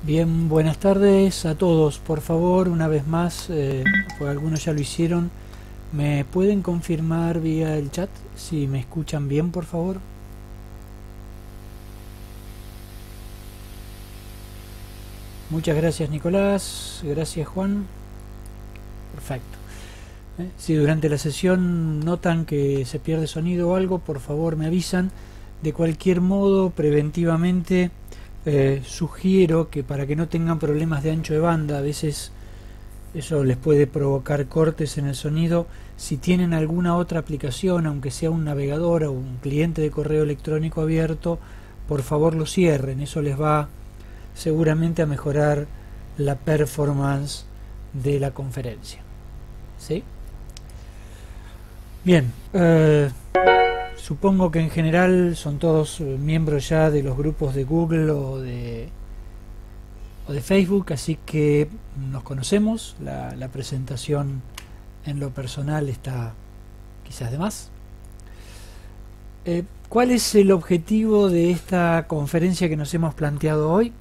Bien, buenas tardes a todos. Por favor, una vez más, pues algunos ya lo hicieron, ¿me pueden confirmar vía el chat si me escuchan bien, por favor? Muchas gracias, Nicolás. Gracias, Juan. Perfecto. Si durante la sesión notan que se pierde sonido o algo, por favor me avisan. De cualquier modo, preventivamente, sugiero que para que no tengan problemas de ancho de banda, a veces eso les puede provocar cortes en el sonido. Si tienen alguna otra aplicación, aunque sea un navegador o un cliente de correo electrónico abierto, por favor lo cierren. Eso les va seguramente a mejorar la performance de la conferencia. ¿Sí? Bien, supongo que en general son todos miembros ya de los grupos de Google o de Facebook, así que nos conocemos. La presentación en lo personal está quizás de más. ¿Cuál es el objetivo de esta conferencia que nos hemos planteado hoy?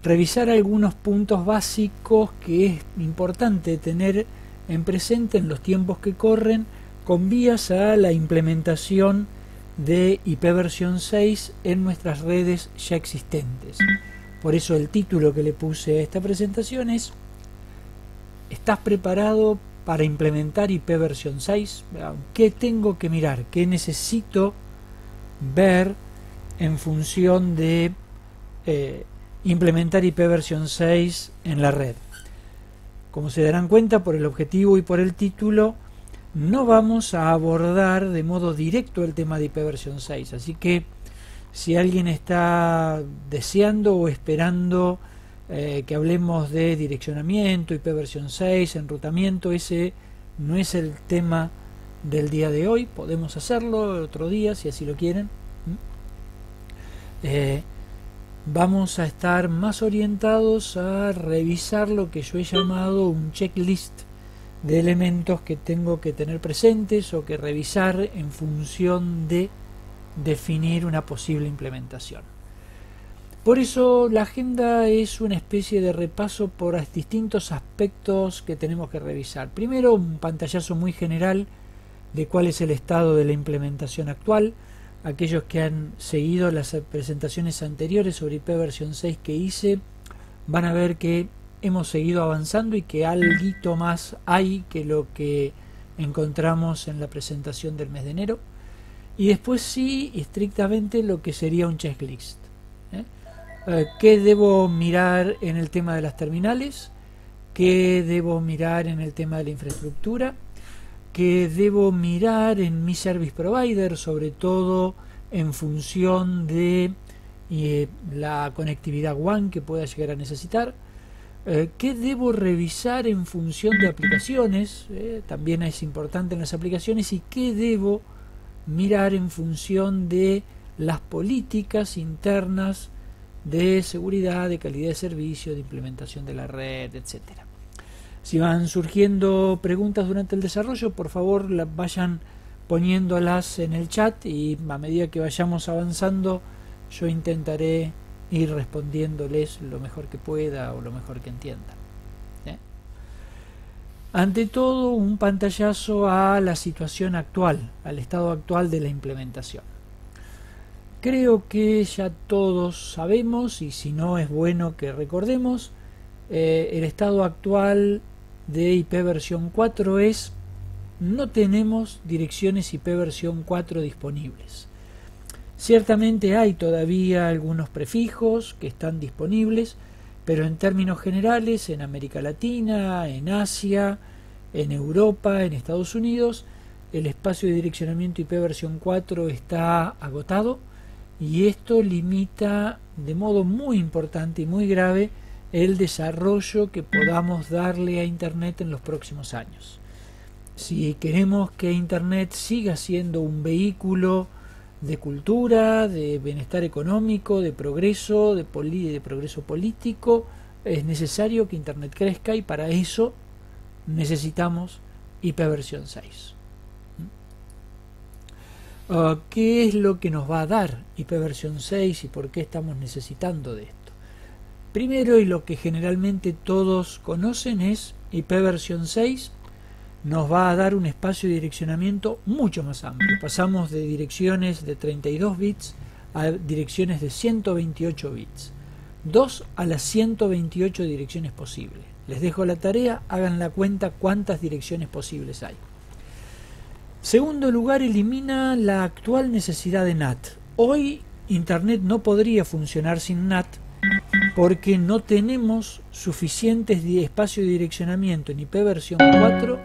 Revisar algunos puntos básicos que es importante tener en presente en los tiempos que corren con vías a la implementación de IPv6 en nuestras redes ya existentes. Por eso el título que le puse a esta presentación es ¿estás preparado para implementar IPv6? ¿Qué tengo que mirar? ¿Qué necesito ver en función de implementar IPv6 en la red? Como se darán cuenta por el objetivo y por el título, no vamos a abordar de modo directo el tema de IPv6, así que si alguien está deseando o esperando que hablemos de direccionamiento, IPv6, enrutamiento, ese no es el tema del día de hoy. Podemos hacerlo otro día si así lo quieren. Vamos a estar más orientados a revisar lo que yo he llamado un checklist de elementos que tengo que tener presentes o que revisar en función de definir una posible implementación. Por eso la agenda es una especie de repaso por distintos aspectos que tenemos que revisar. Primero, un pantallazo muy general de cuál es el estado de la implementación actual. Aquellos que han seguido las presentaciones anteriores sobre IPv6 que hice van a ver que hemos seguido avanzando y que algo más hay que lo que encontramos en la presentación del mes de enero. Y después sí, estrictamente lo que sería un checklist. ¿Qué debo mirar en el tema de las terminales? ¿Qué debo mirar en el tema de la infraestructura? ¿Qué debo mirar en mi service provider? Sobre todo en función de la conectividad WAN que pueda llegar a necesitar. ¿Qué debo revisar en función de aplicaciones? También es importante en las aplicaciones. ¿Y qué debo mirar en función de las políticas internas de seguridad, de calidad de servicio, de implementación de la red, etcétera? Si van surgiendo preguntas durante el desarrollo, por favor vayan poniéndolas en el chat y a medida que vayamos avanzando yo intentaré ir respondiéndoles lo mejor que pueda o lo mejor que entienda. Ante todo, un pantallazo a la situación actual, al estado actual de la implementación. Creo que ya todos sabemos, y si no es bueno que recordemos, el estado actual de IPv4 es: no tenemos direcciones IPv4 disponibles. Ciertamente hay todavía algunos prefijos que están disponibles, pero en términos generales en América Latina, en Asia, en Europa, en Estados Unidos, el espacio de direccionamiento IPv4 está agotado, y esto limita de modo muy importante y muy grave el desarrollo que podamos darle a Internet en los próximos años. Si queremos que Internet siga siendo un vehículo de cultura, de bienestar económico, de progreso, de progreso político, es necesario que Internet crezca, y para eso necesitamos IPv6. ¿Qué es lo que nos va a dar IPv6 y por qué estamos necesitando de esto? Primero, y lo que generalmente todos conocen, es IPv 6. Nos va a dar un espacio de direccionamiento mucho más amplio. Pasamos de direcciones de 32 bits a direcciones de 128 bits. 2 a las 128 direcciones posibles. Les dejo la tarea, hagan la cuenta cuántas direcciones posibles hay. Segundo lugar, elimina la actual necesidad de NAT. Hoy Internet no podría funcionar sin NAT porque no tenemos suficientes espacio de direccionamiento en IPv 4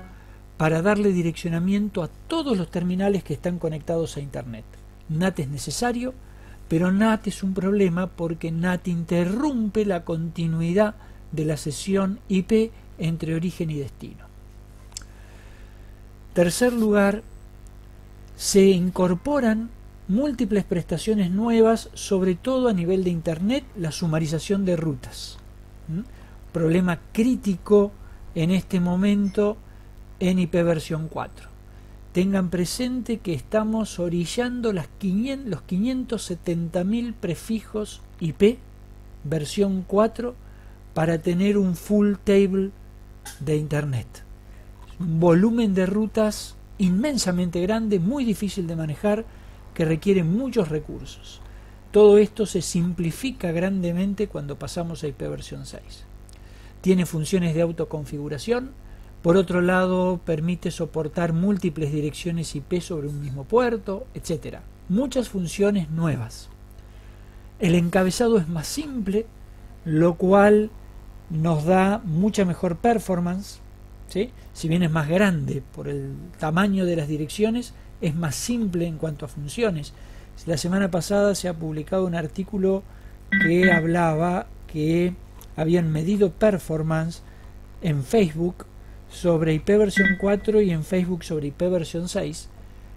para darle direccionamiento a todos los terminales que están conectados a Internet. NAT es necesario, pero NAT es un problema porque NAT interrumpe la continuidad de la sesión IP entre origen y destino. Tercer lugar, se incorporan múltiples prestaciones nuevas, sobre todo a nivel de Internet, la sumarización de rutas. Problema crítico en este momento en IPv 4. Tengan presente que estamos orillando los 570.000 prefijos IP versión 4 para tener un full table de Internet. Un volumen de rutas inmensamente grande, muy difícil de manejar, que requiere muchos recursos. Todo esto se simplifica grandemente cuando pasamos a IPv 6. Tiene funciones de autoconfiguración. Por otro lado, permite soportar múltiples direcciones IP sobre un mismo puerto, etc. Muchas funciones nuevas. El encabezado es más simple, lo cual nos da mucha mejor performance, ¿sí? Si bien es más grande por el tamaño de las direcciones, es más simple en cuanto a funciones. La semana pasada se ha publicado un artículo que hablaba que habían medido performance en Facebook sobre IPv 4 y en Facebook sobre IPv 6,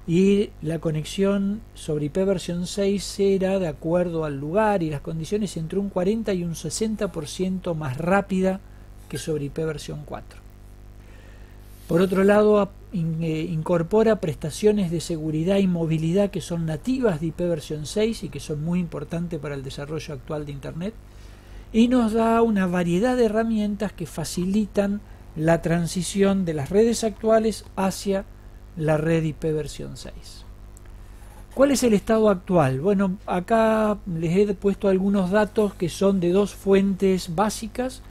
y la conexión sobre IPv 6 era, de acuerdo al lugar y las condiciones, entre un 40 y un 60% más rápida que sobre IPv 4. Por otro lado, incorpora prestaciones de seguridad y movilidad que son nativas de IPv 6 y que son muy importantes para el desarrollo actual de Internet, y nos da una variedad de herramientas que facilitan la transición de las redes actuales hacia la red IPv 6. ¿Cuál es el estado actual? Bueno, acá les he puesto algunos datos que son de dos fuentes básicas.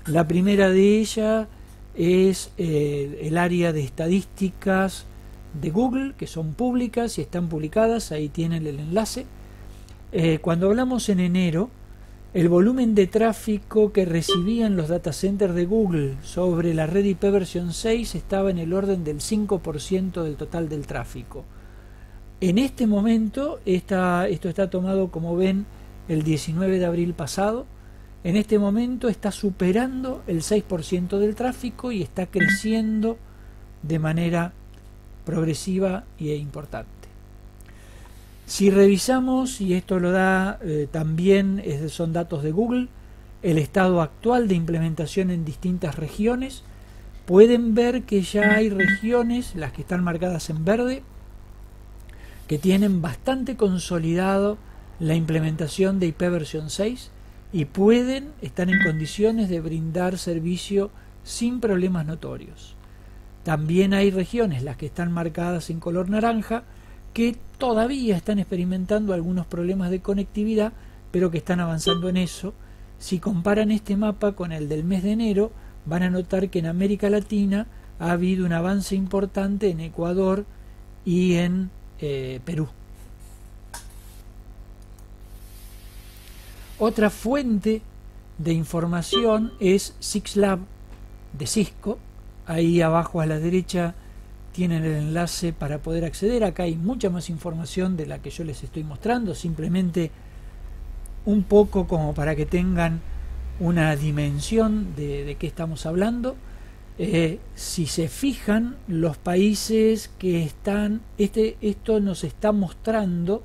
La primera de ellas es el área de estadísticas de Google, que son públicas y están publicadas, ahí tienen el enlace. Cuando hablamos en enero, el volumen de tráfico que recibían los data centers de Google sobre la red IPv 6 estaba en el orden del 5% del total del tráfico. En este momento, esto está tomado, como ven, el 19 de abril pasado. En este momento está superando el 6% del tráfico y está creciendo de manera progresiva e importante. Si revisamos, y esto lo da también, son datos de Google, el estado actual de implementación en distintas regiones, pueden ver que ya hay regiones, las que están marcadas en verde, que tienen bastante consolidado la implementación de IPv 6 y están en condiciones de brindar servicio sin problemas notorios. También hay regiones, las que están marcadas en color naranja, que todavía están experimentando algunos problemas de conectividad, pero que están avanzando en eso. Si comparan este mapa con el del mes de enero, van a notar que en América Latina ha habido un avance importante en Ecuador y en Perú. Otra fuente de información es SixLab de Cisco. Ahí abajo a la derecha tienen el enlace para poder acceder. Acá hay mucha más información de la que yo les estoy mostrando, simplemente un poco como para que tengan una dimensión de qué estamos hablando. Si se fijan, los países que están, esto nos está mostrando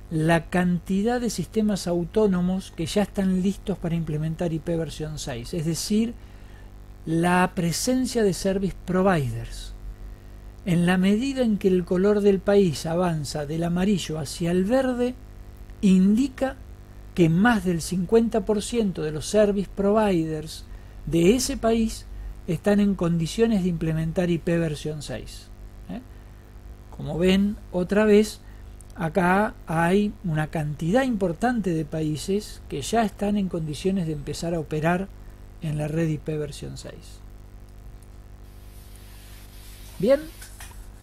la cantidad de sistemas autónomos que ya están listos para implementar IPv 6, es decir, la presencia de service providers. En la medida en que el color del país avanza del amarillo hacia el verde, indica que más del 50% de los service providers de ese país están en condiciones de implementar IP versión 6. Como ven, otra vez, acá hay una cantidad importante de países que ya están en condiciones de empezar a operar en la red IP versión 6. Bien,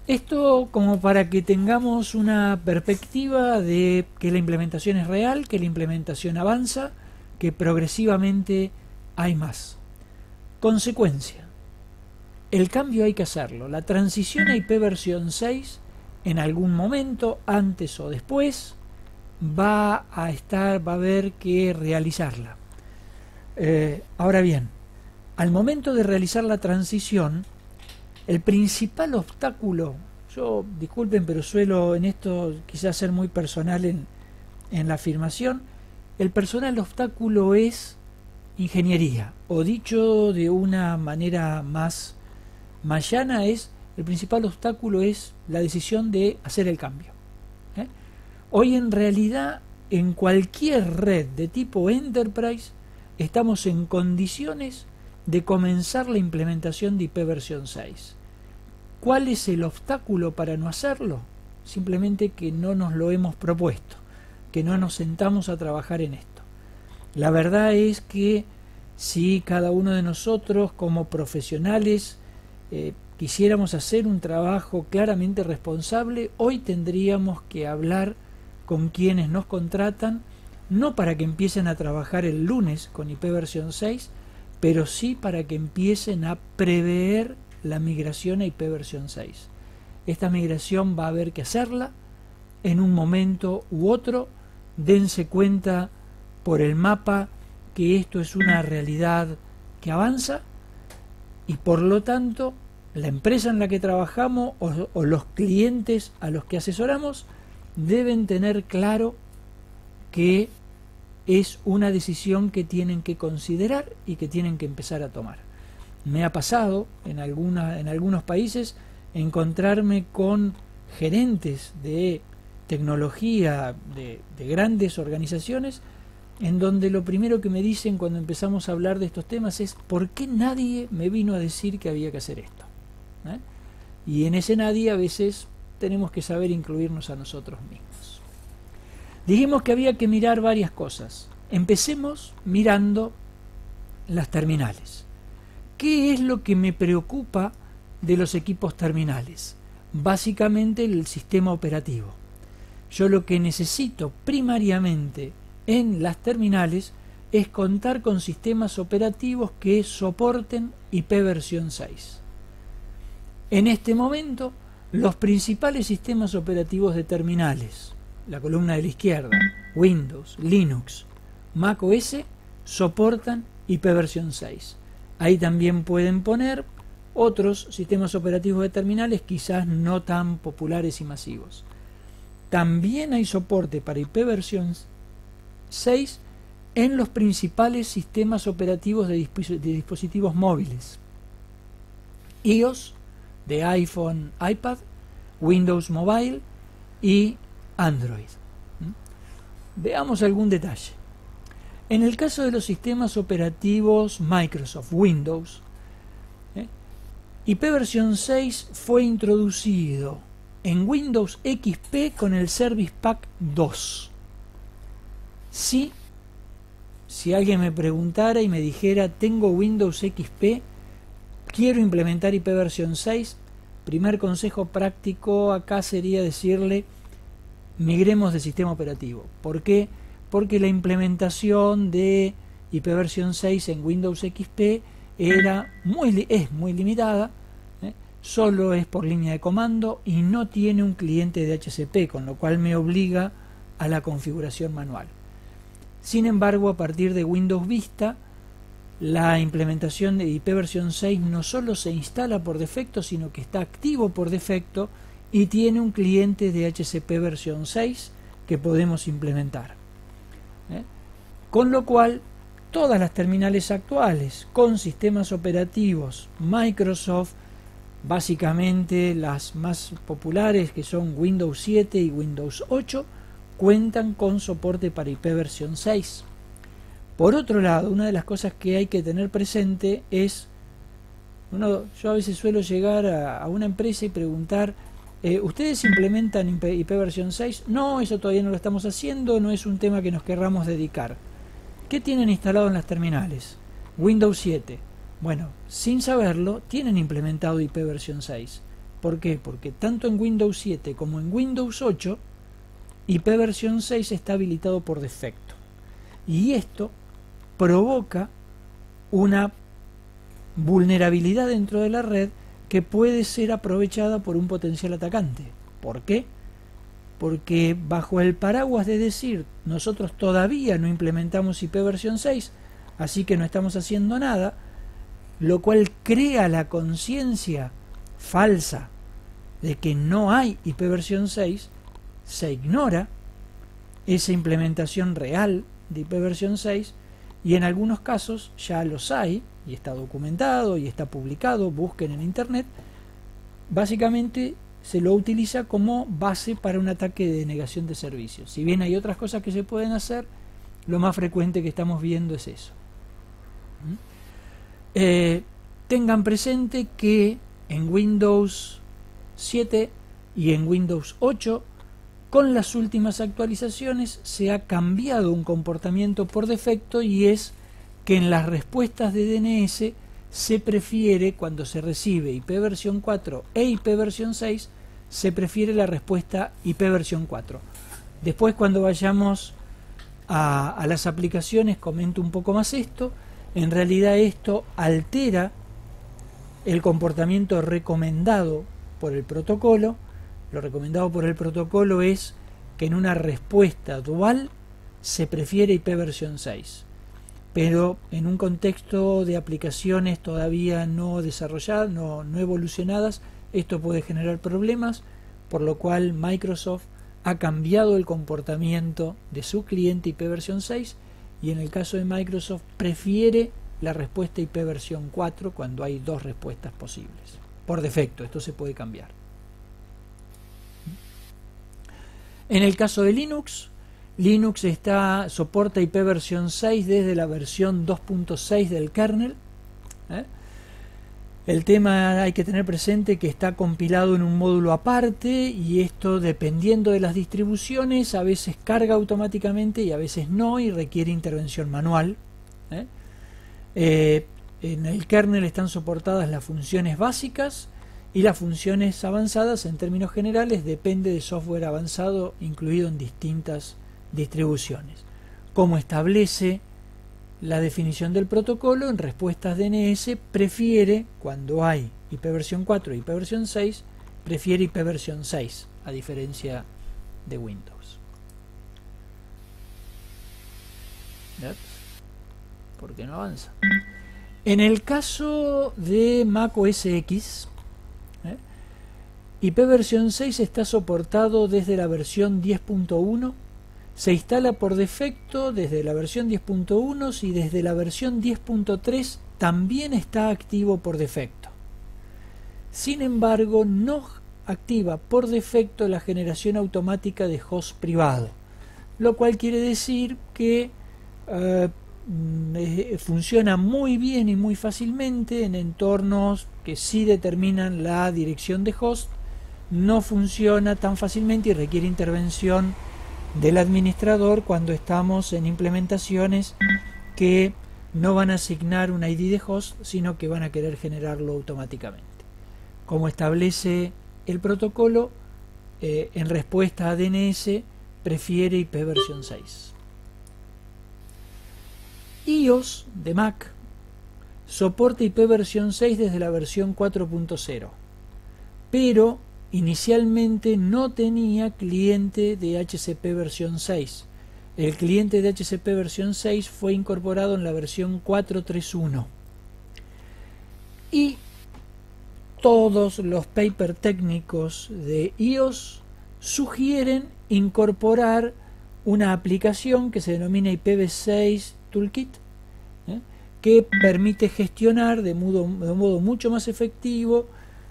esto como para que tengamos una perspectiva de que la implementación es real, que la implementación avanza, que progresivamente hay más. Consecuencia, el cambio hay que hacerlo. La transición a IP versión 6 en algún momento, antes o después, va a haber que realizarla. Ahora bien, al momento de realizar la transición, el principal obstáculo, yo disculpen, pero suelo en esto quizás ser muy personal en la afirmación, el personal obstáculo es ingeniería, o dicho de una manera más llana, el principal obstáculo es la decisión de hacer el cambio. Hoy en realidad en cualquier red de tipo Enterprise estamos en condiciones de comenzar la implementación de IP versión 6. ¿Cuál es el obstáculo para no hacerlo? Simplemente que no nos lo hemos propuesto, que no nos sentamos a trabajar en esto. La verdad es que si cada uno de nosotros como profesionales quisiéramos hacer un trabajo claramente responsable, hoy tendríamos que hablar con quienes nos contratan, no para que empiecen a trabajar el lunes con IP versión 6, pero sí para que empiecen a prever la migración a IP versión 6. Esta migración va a haber que hacerla en un momento u otro. Dense cuenta por el mapa que esto es una realidad que avanza y por lo tanto la empresa en la que trabajamos o los clientes a los que asesoramos deben tener claro que es una decisión que tienen que considerar y que tienen que empezar a tomar. Me ha pasado en algunos países encontrarme con gerentes de tecnología de grandes organizaciones en donde lo primero que me dicen cuando empezamos a hablar de estos temas es ¿por qué nadie me vino a decir que había que hacer esto? Y en ese nadie a veces tenemos que saber incluirnos a nosotros mismos. Dijimos que había que mirar varias cosas. Empecemos mirando las terminales. ¿Qué es lo que me preocupa de los equipos terminales? Básicamente el sistema operativo. Yo lo que necesito primariamente en las terminales es contar con sistemas operativos que soporten IP versión 6. En este momento, los principales sistemas operativos de terminales, la columna de la izquierda, Windows, Linux, Mac OS, soportan IP versión 6. Ahí también pueden poner otros sistemas operativos de terminales quizás no tan populares y masivos. También hay soporte para IP versión 6 en los principales sistemas operativos de dispositivos móviles. iOS, de iPhone, iPad, Windows Mobile y Android. Veamos algún detalle. En el caso de los sistemas operativos Microsoft Windows, IP versión 6 fue introducido en Windows XP con el Service Pack 2. Si alguien me preguntara y me dijera tengo Windows XP, quiero implementar IP versión 6, primer consejo práctico acá sería decirle migremos de sistema operativo. ¿Por qué? Porque la implementación de IP versión 6 en Windows XP es muy limitada, solo es por línea de comando y no tiene un cliente de DHCP, con lo cual me obliga a la configuración manual. Sin embargo, a partir de Windows Vista, la implementación de IP versión 6 no solo se instala por defecto, sino que está activo por defecto y tiene un cliente de DHCP versión 6 que podemos implementar. Con lo cual, todas las terminales actuales con sistemas operativos Microsoft, básicamente las más populares que son Windows 7 y Windows 8, cuentan con soporte para IP versión 6. Por otro lado, una de las cosas que hay que tener presente es, yo a veces suelo llegar a una empresa y preguntar, ¿ustedes implementan IP versión 6? No, eso todavía no lo estamos haciendo, no es un tema que nos querramos dedicar. ¿Qué tienen instalado en las terminales? Windows 7. Bueno, sin saberlo, tienen implementado IP versión 6. ¿Por qué? Porque tanto en Windows 7 como en Windows 8, IP versión 6 está habilitado por defecto. Y esto provoca una vulnerabilidad dentro de la red que puede ser aprovechada por un potencial atacante. ¿Por qué? Porque bajo el paraguas de decir nosotros todavía no implementamos IP versión 6, así que no estamos haciendo nada, lo cual crea la conciencia falsa de que no hay IP versión 6, se ignora esa implementación real de IP versión 6 y en algunos casos ya los hay y está documentado y está publicado, busquen en internet. Básicamente se lo utiliza como base para un ataque de denegación de servicios. Si bien hay otras cosas que se pueden hacer, lo más frecuente que estamos viendo es eso. Tengan presente que en Windows 7 y en Windows 8, con las últimas actualizaciones se ha cambiado un comportamiento por defecto, y es que en las respuestas de DNS se prefiere, cuando se recibe IP versión 4 e IP versión 6, se prefiere la respuesta IP versión 4. Después, cuando vayamos a las aplicaciones, comento un poco más esto. En realidad esto altera el comportamiento recomendado por el protocolo. Lo recomendado por el protocolo es que en una respuesta dual se prefiere IP versión 6. Pero en un contexto de aplicaciones todavía no desarrolladas, no evolucionadas, esto puede generar problemas, por lo cual Microsoft ha cambiado el comportamiento de su cliente IP versión 6, y en el caso de Microsoft prefiere la respuesta IP versión 4 cuando hay dos respuestas posibles. Por defecto, esto se puede cambiar. En el caso de Linux, Linux soporta IP versión 6 desde la versión 2.6 del kernel. El tema, hay que tener presente que está compilado en un módulo aparte, y esto, dependiendo de las distribuciones, a veces carga automáticamente y a veces no, y requiere intervención manual. En el kernel están soportadas las funciones básicas, y las funciones avanzadas, en términos generales, depende de software avanzado incluido en distintas distribuciones. Como establece la definición del protocolo, en respuestas DNS prefiere, cuando hay IP versión 4 y IP versión 6, prefiere IP versión 6, a diferencia de Windows. ¿Por qué no avanza? En el caso de Mac OS X, IP versión 6 está soportado desde la versión 10.1, se instala por defecto desde la versión 10.1 y desde la versión 10.3 también está activo por defecto. Sin embargo, no activa por defecto la generación automática de host privado, lo cual quiere decir que funciona muy bien y muy fácilmente en entornos que sí determinan la dirección de host. No funciona tan fácilmente y requiere intervención del administrador cuando estamos en implementaciones que no van a asignar un ID de host, sino que van a querer generarlo automáticamente. Como establece el protocolo, en respuesta a DNS prefiere IP versión 6. iOS de Mac soporta IP versión 6 desde la versión 4.0, pero inicialmente no tenía cliente de DHCP versión 6. El cliente de DHCP versión 6 fue incorporado en la versión 4.3.1. Y todos los papers técnicos de iOS sugieren incorporar una aplicación que se denomina IPv6 Toolkit, que permite gestionar de modo mucho más efectivo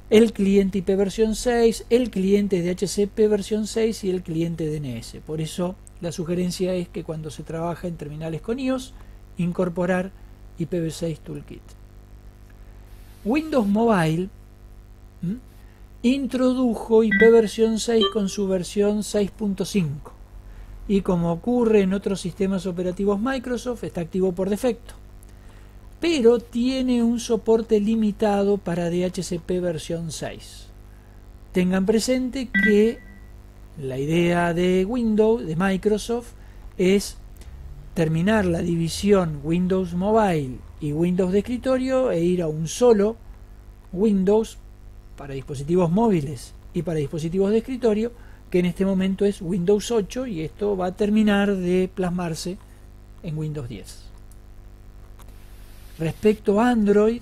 el cliente IP versión 6, el cliente de DHCP versión 6 y el cliente DNS. Por eso la sugerencia es que cuando se trabaja en terminales con iOS, incorporar IPv6 Toolkit. Windows Mobile introdujo IPv6 con su versión 6.5 y, como ocurre en otros sistemas operativos Microsoft, está activo por defecto, pero tiene un soporte limitado para DHCP versión 6. Tengan presente que la idea de Windows, de Microsoft, es terminar la división Windows Mobile y Windows de escritorio e ir a un solo Windows para dispositivos móviles y para dispositivos de escritorio, que en este momento es Windows 8, y esto va a terminar de plasmarse en Windows 10. Respecto a Android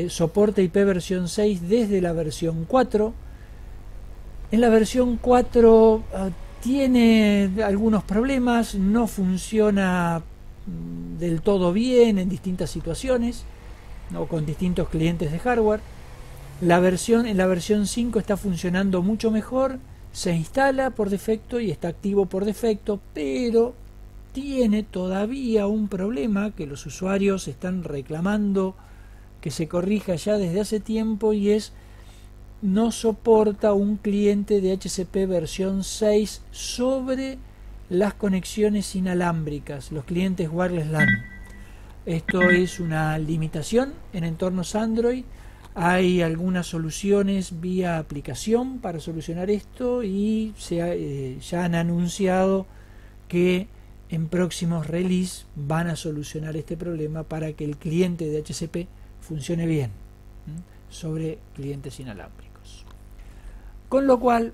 soporta IP versión 6 desde la versión 4. En la versión 4 tiene algunos problemas, no funciona del todo bien en distintas situaciones o con distintos clientes de hardware. En la versión 5 está funcionando mucho mejor, se instala por defecto y está activo por defecto, pero tiene todavía un problema que los usuarios están reclamando que se corrija ya desde hace tiempo, y es no soporta un cliente de DHCP versión 6 sobre las conexiones inalámbricas, los clientes wireless LAN. Esto es una limitación en entornos Android. Hay algunas soluciones vía aplicación para solucionar esto, y ya han anunciado que en próximos release van a solucionar este problema para que el cliente de DHCP funcione bien sobre clientes inalámbricos. Con lo cual,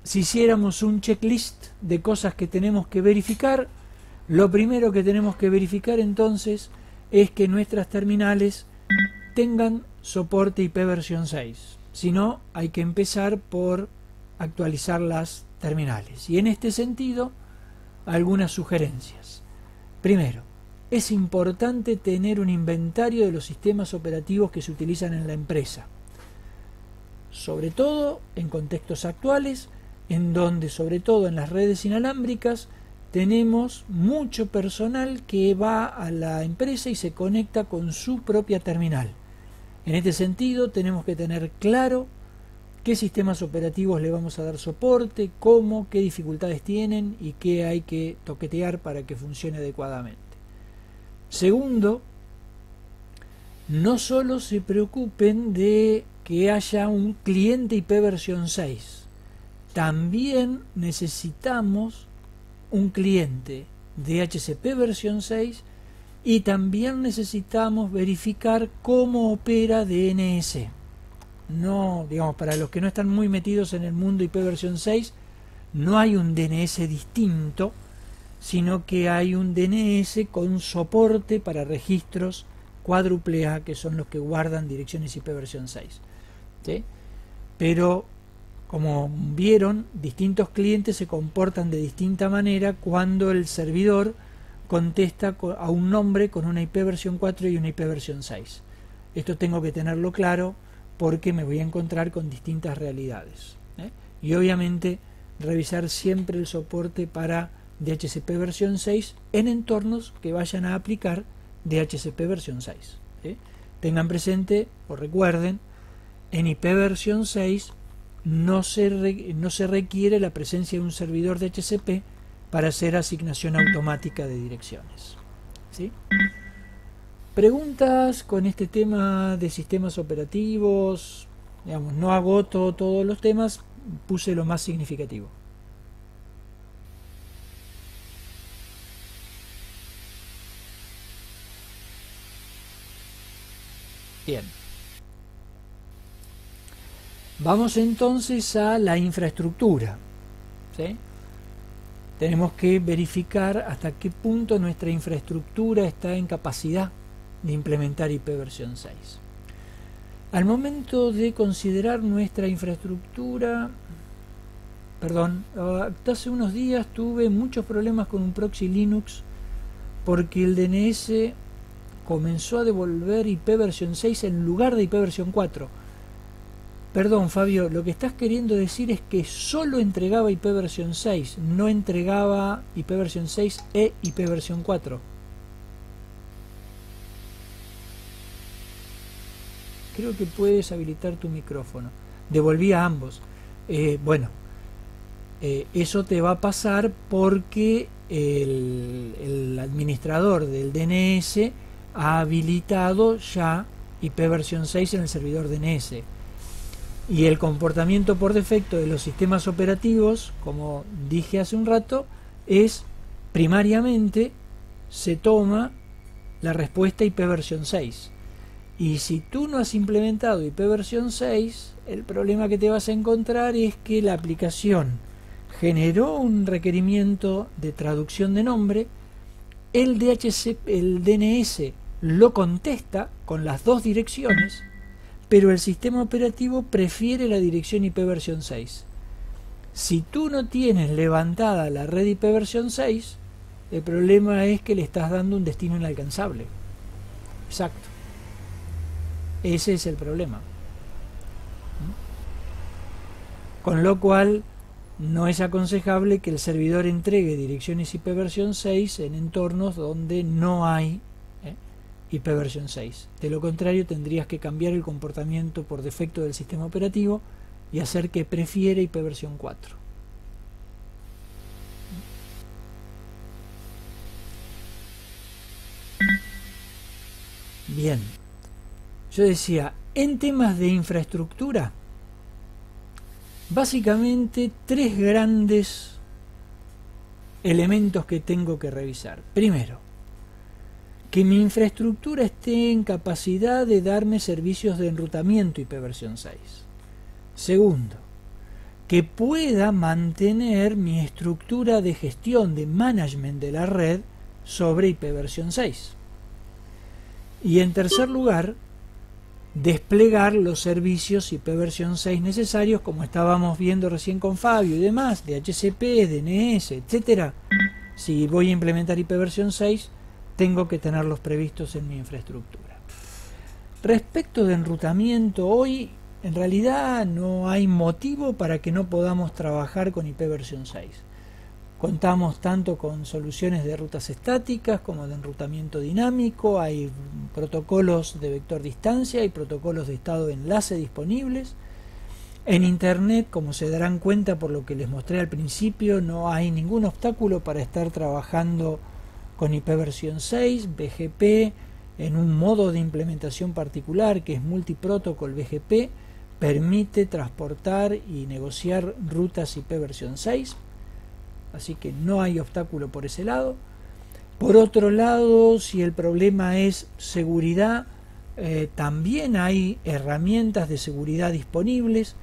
si hiciéramos un checklist de cosas que tenemos que verificar, lo primero que tenemos que verificar entonces es que nuestras terminales tengan soporte IP versión 6. Si no, hay que empezar por actualizar las terminales. Y en este sentido, algunas sugerencias. Primero, es importante tener un inventario de los sistemas operativos que se utilizan en la empresa, sobre todo en contextos actuales, en donde, sobre todo en las redes inalámbricas, tenemos mucho personal que va a la empresa y se conecta con su propia terminal. En este sentido, tenemos que tener claro qué sistemas operativos le vamos a dar soporte, cómo, qué dificultades tienen y qué hay que toquetear para que funcione adecuadamente. Segundo, no solo se preocupen de que haya un cliente IP versión 6, también necesitamos un cliente DHCP versión 6, y también necesitamos verificar cómo opera DNS. No, digamos, para los que no están muy metidos en el mundo IP versión 6, no hay un DNS distinto, sino que hay un DNS con soporte para registros cuádruple A, que son los que guardan direcciones IP versión 6. ¿Sí? Pero, como vieron, distintos clientes se comportan de distinta manera cuando el servidor contesta a un nombre con una IP versión 4 y una IP versión 6. Esto tengo que tenerlo claro porque me voy a encontrar con distintas realidades. Y obviamente revisar siempre el soporte para DHCP versión 6 en entornos que vayan a aplicar DHCP versión 6. Tengan presente o recuerden, en IP versión 6 no se requiere la presencia de un servidor DHCP para hacer asignación automática de direcciones. ¿Sí? Preguntas con este tema de sistemas operativos. Digamos, no agoto todos los temas, puse lo más significativo. Bien. Vamos entonces a la infraestructura. ¿Sí? Tenemos que verificar hasta qué punto nuestra infraestructura está en capacidad de implementar IP versión 6. Al momento de considerar nuestra infraestructura, hace unos días tuve muchos problemas con un proxy Linux porque el DNS comenzó a devolver IP versión 6 en lugar de IP versión 4. Perdón, Fabio, lo que estás queriendo decir es que solo entregaba IP versión 6, no entregaba IP versión 6 e IP versión 4. Creo que puedes habilitar tu micrófono. Devolvía ambos. Bueno, eso te va a pasar porque el administrador del DNS ha habilitado ya IP versión 6 en el servidor DNS. Y el comportamiento por defecto de los sistemas operativos, como dije hace un rato, es primariamente se toma la respuesta IP versión 6. Y si tú no has implementado IP versión 6, el problema que te vas a encontrar es que la aplicación generó un requerimiento de traducción de nombre, el DNS lo contesta con las dos direcciones, pero el sistema operativo prefiere la dirección IP versión 6. Si tú no tienes levantada la red IP versión 6, el problema es que le estás dando un destino inalcanzable. Exacto. Ese es el problema. Con lo cual, no es aconsejable que el servidor entregue direcciones IP versión 6 en entornos donde no hay IP versión 6. De lo contrario, tendrías que cambiar el comportamiento por defecto del sistema operativo y hacer que prefiere IP versión 4. Bien, yo decía, en temas de infraestructura, básicamente tres grandes elementos que tengo que revisar. Primero, que mi infraestructura esté en capacidad de darme servicios de enrutamiento IP versión 6. Segundo, que pueda mantener mi estructura de gestión, de management de la red sobre IP versión 6. Y en tercer lugar, desplegar los servicios IP versión 6 necesarios, como estábamos viendo recién con Fabio y demás, de HCP, DNS, etcétera. Si voy a implementar IP versión 6, tengo que tenerlos previstos en mi infraestructura. Respecto de enrutamiento, hoy en realidad no hay motivo para que no podamos trabajar con IP versión 6. Contamos tanto con soluciones de rutas estáticas como de enrutamiento dinámico, hay protocolos de vector distancia y protocolos de estado de enlace disponibles. En Internet, como se darán cuenta por lo que les mostré al principio, no hay ningún obstáculo para estar trabajando con IP versión 6, BGP, en un modo de implementación particular que es Multiprotocol BGP, permite transportar y negociar rutas IP versión 6, así que no hay obstáculo por ese lado. Por otro lado, si el problema es seguridad, también hay herramientas de seguridad disponibles.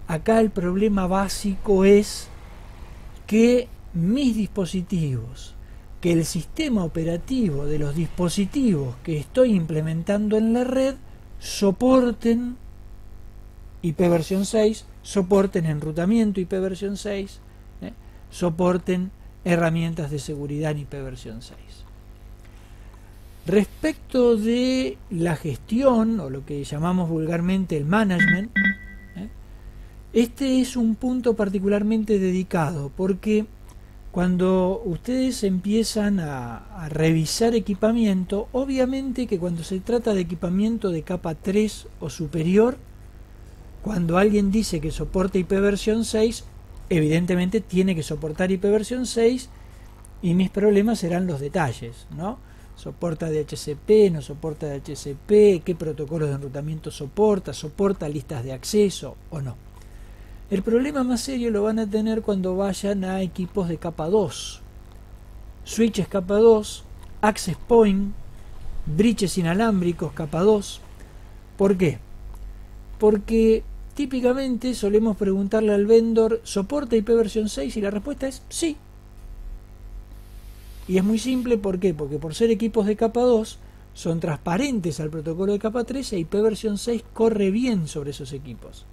Acá el problema básico es que mis dispositivos, que el sistema operativo de los dispositivos que estoy implementando en la red soporten IP versión 6, soporten enrutamiento IP versión 6, soporten herramientas de seguridad en IP versión 6. Respecto de la gestión, o lo que llamamos vulgarmente el management, este es un punto particularmente dedicado, porque cuando ustedes empiezan a revisar equipamiento, obviamente que cuando se trata de equipamiento de capa 3 o superior, cuando alguien dice que soporta IP versión 6, evidentemente tiene que soportar IP versión 6 y mis problemas serán los detalles, ¿no? Soporta DHCP, no soporta DHCP, qué protocolos de enrutamiento soporta, soporta listas de acceso o no. El problema más serio lo van a tener cuando vayan a equipos de capa 2, switches capa 2, access point, bridges inalámbricos capa 2. ¿Por qué? Porque típicamente solemos preguntarle al vendor, ¿soporta IP versión 6? Y la respuesta es sí. Y es muy simple, ¿por qué? Porque por ser equipos de capa 2 son transparentes al protocolo de capa 3 e IP versión 6 corre bien sobre esos equipos.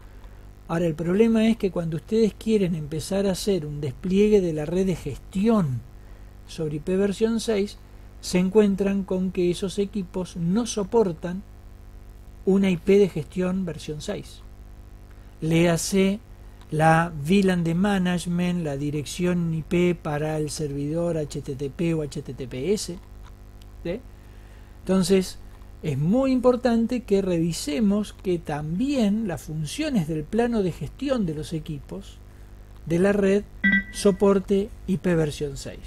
Ahora, el problema es que cuando ustedes quieren empezar a hacer un despliegue de la red de gestión sobre IP versión 6, se encuentran con que esos equipos no soportan una IP de gestión versión 6. léase la VLAN de management, la dirección IP para el servidor HTTP o HTTPS. ¿Sí? Entonces, es muy importante que revisemos que también las funciones del plano de gestión de los equipos de la red soporte IP versión 6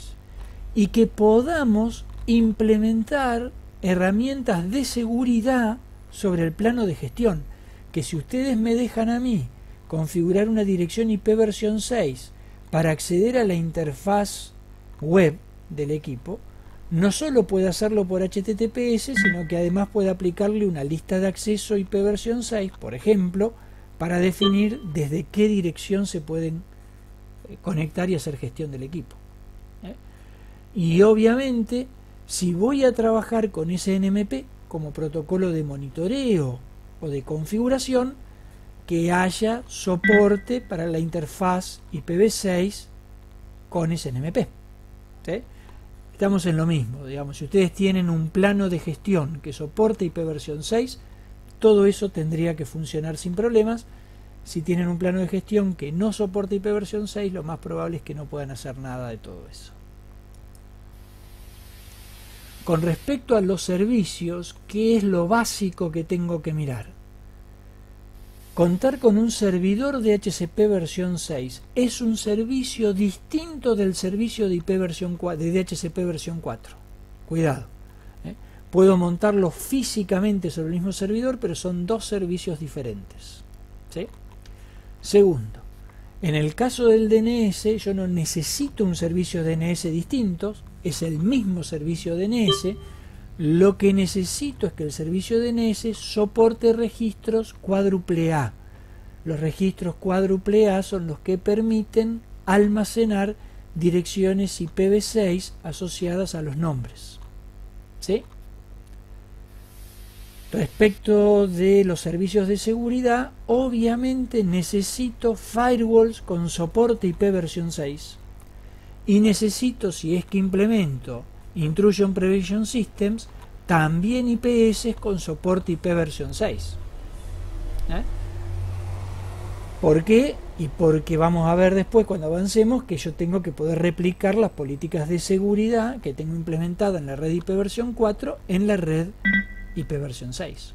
y que podamos implementar herramientas de seguridad sobre el plano de gestión, que si ustedes me dejan a mí configurar una dirección IP versión 6 para acceder a la interfaz web del equipo, no solo puede hacerlo por HTTPS, sino que además puede aplicarle una lista de acceso IP versión 6, por ejemplo, para definir desde qué dirección se pueden conectar y hacer gestión del equipo. Y obviamente, si voy a trabajar con SNMP como protocolo de monitoreo o de configuración, que haya soporte para la interfaz IPv6 con SNMP. ¿Sí? Estamos en lo mismo, digamos, si ustedes tienen un plano de gestión que soporte IP versión 6, todo eso tendría que funcionar sin problemas. Si tienen un plano de gestión que no soporta IP versión 6, lo más probable es que no puedan hacer nada de todo eso. Con respecto a los servicios, ¿qué es lo básico que tengo que mirar? Contar con un servidor de DHCP versión 6 es un servicio distinto del servicio de IP versión 4, de DHCP versión 4. Cuidado. Puedo montarlo físicamente sobre el mismo servidor, pero son dos servicios diferentes. ¿Sí? Segundo, en el caso del DNS, yo no necesito un servicio DNS distinto, es el mismo servicio DNS. Lo que necesito es que el servicio DNS soporte registros cuádruple A. Los registros cuádruple A son los que permiten almacenar direcciones IPv6 asociadas a los nombres. ¿Sí? Respecto de los servicios de seguridad, obviamente necesito firewalls con soporte IP versión 6 y necesito, si es que implemento Intrusion Prevention Systems, también IPS con soporte IP versión 6. ¿Por qué? Y porque vamos a ver después, cuando avancemos, que yo tengo que poder replicar las políticas de seguridad que tengo implementadas en la red IP versión 4 en la red IP versión 6.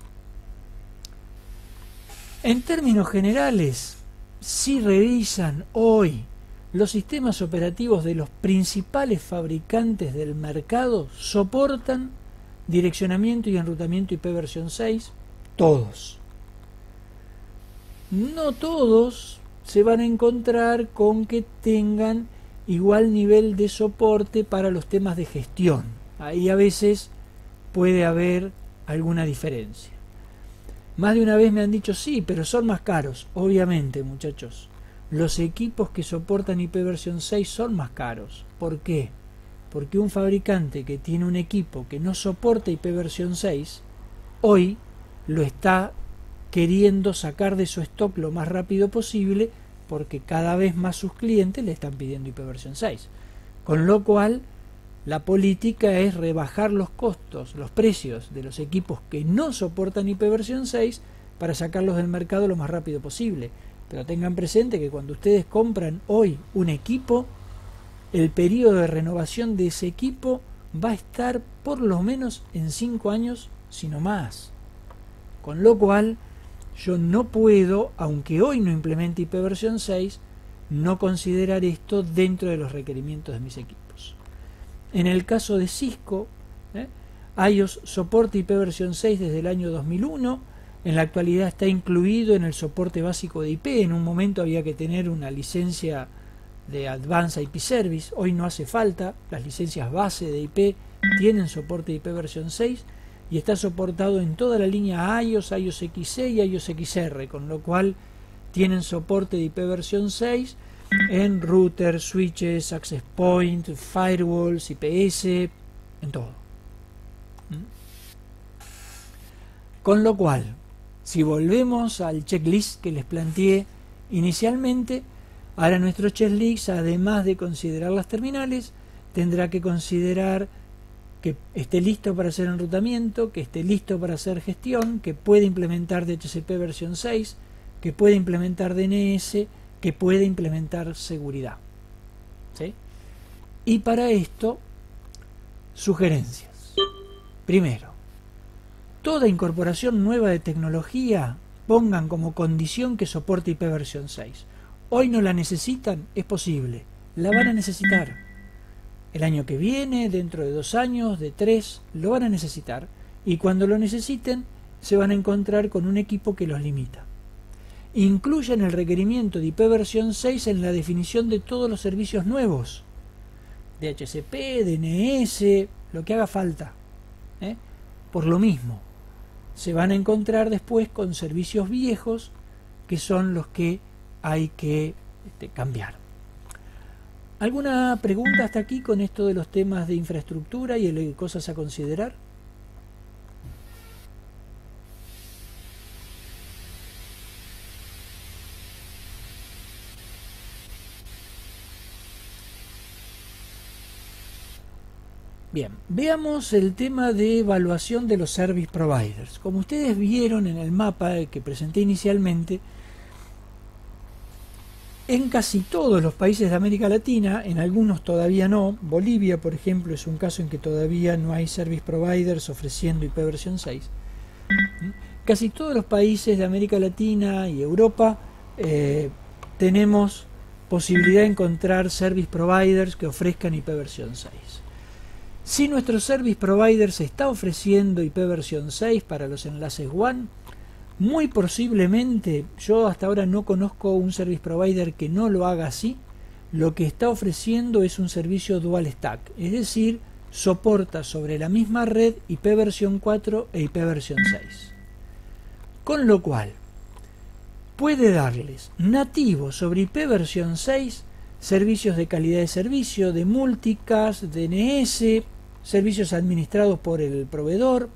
En términos generales, si revisan hoy los sistemas operativos de los principales fabricantes del mercado, soportan direccionamiento y enrutamiento IP versión 6, todos. No todos se van a encontrar con que tengan igual nivel de soporte para los temas de gestión. Ahí a veces puede haber alguna diferencia. Más de una vez me han dicho, sí, pero son más caros. Obviamente, muchachos, los equipos que soportan IP versión 6 son más caros. ¿Por qué? Porque un fabricante que tiene un equipo que no soporta IP versión 6, hoy lo está queriendo sacar de su stock lo más rápido posible, porque cada vez más sus clientes le están pidiendo IP versión 6. Con lo cual, la política es rebajar los costos, los precios de los equipos que no soportan IP versión 6 para sacarlos del mercado lo más rápido posible. Pero tengan presente que cuando ustedes compran hoy un equipo, el periodo de renovación de ese equipo va a estar por lo menos en 5 años, si no más. Con lo cual, yo no puedo, aunque hoy no implemente IP versión 6, no considerar esto dentro de los requerimientos de mis equipos. En el caso de Cisco, iOS soporta IP versión 6 desde el año 2001. En la actualidad está incluido en el soporte básico de IP. En un momento había que tener una licencia de Advanced IP Service. Hoy no hace falta. Las licencias base de IP tienen soporte de IP versión 6 y está soportado en toda la línea iOS, iOS XE y iOS XR, con lo cual tienen soporte de IP versión 6 en routers, switches, access point, firewalls, IPS, en todo. Con lo cual, si volvemos al checklist que les planteé inicialmente, ahora nuestro checklist, además de considerar las terminales, tendrá que considerar que esté listo para hacer enrutamiento, que esté listo para hacer gestión, que puede implementar DHCP versión 6, que puede implementar DNS, que puede implementar seguridad. ¿Sí? Y para esto, sugerencias. Primero, toda incorporación nueva de tecnología pongan como condición que soporte IP versión 6. Hoy no la necesitan, es posible, la van a necesitar. El año que viene, dentro de 2 años, de 3, lo van a necesitar. Y cuando lo necesiten, se van a encontrar con un equipo que los limita. Incluyan el requerimiento de IP versión 6 en la definición de todos los servicios nuevos. DHCP, DNS, lo que haga falta. Por lo mismo, se van a encontrar después con servicios viejos que son los que hay que cambiar. ¿Alguna pregunta hasta aquí con esto de los temas de infraestructura y cosas a considerar? Bien, veamos el tema de evaluación de los service providers. Como ustedes vieron en el mapa que presenté inicialmente, en casi todos los países de América Latina, en algunos todavía no, Bolivia por ejemplo es un caso en que todavía no hay service providers ofreciendo IP versión 6, casi todos los países de América Latina y Europa tenemos posibilidad de encontrar service providers que ofrezcan IP versión 6. Si nuestro service provider se está ofreciendo IP versión 6 para los enlaces WAN, muy posiblemente, yo hasta ahora no conozco un service provider que no lo haga así, lo que está ofreciendo es un servicio dual stack, es decir, soporta sobre la misma red IP versión 4 e IP versión 6. Con lo cual, puede darles nativo sobre IP versión 6 servicios de calidad de servicio, de multicast, DNS, servicios administrados por el proveedor,